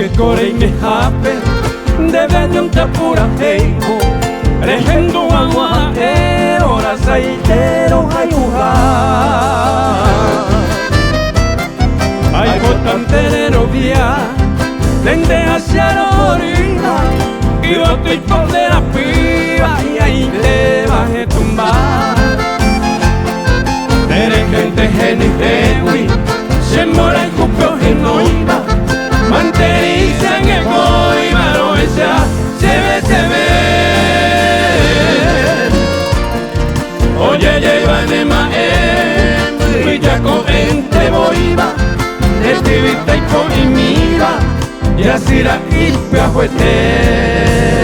core me hape debe de un tapura heibo rejendo agua ora saitero ayuha ay botanterero via dende hacia la orilla y yo estoy por de la piba y ahí te vas a tumbar tere gente genitewi se mora el cupio genoiva manteriza en el goiva no esa se ve oye lleva nema y ya con ente boiva estivita y con y mira y así la ispa fuerte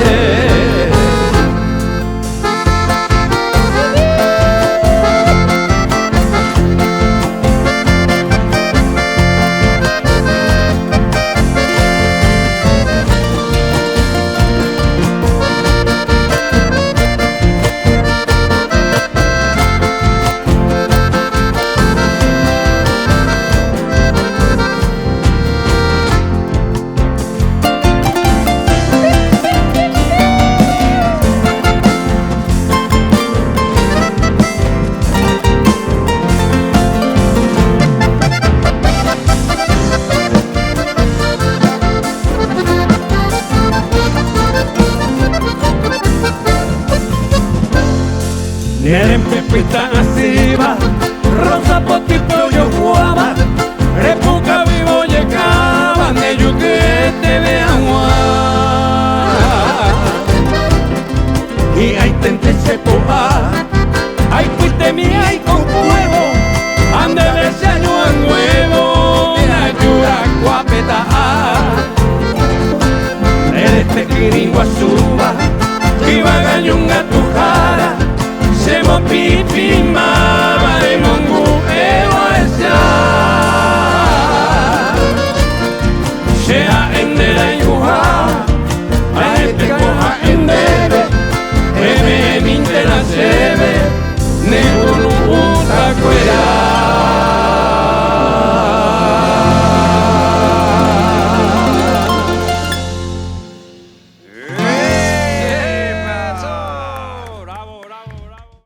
Neren pepita asiva, rosa potito yo guava, repuca vivo llegaba, de yo que te vean y ahí tente se poa, ay fuiste mía y con fuego, ande verse año a nuevo, mira llora guapeta, eres tequiringo a suba, y va gañunga tu cara. Semo pipi ma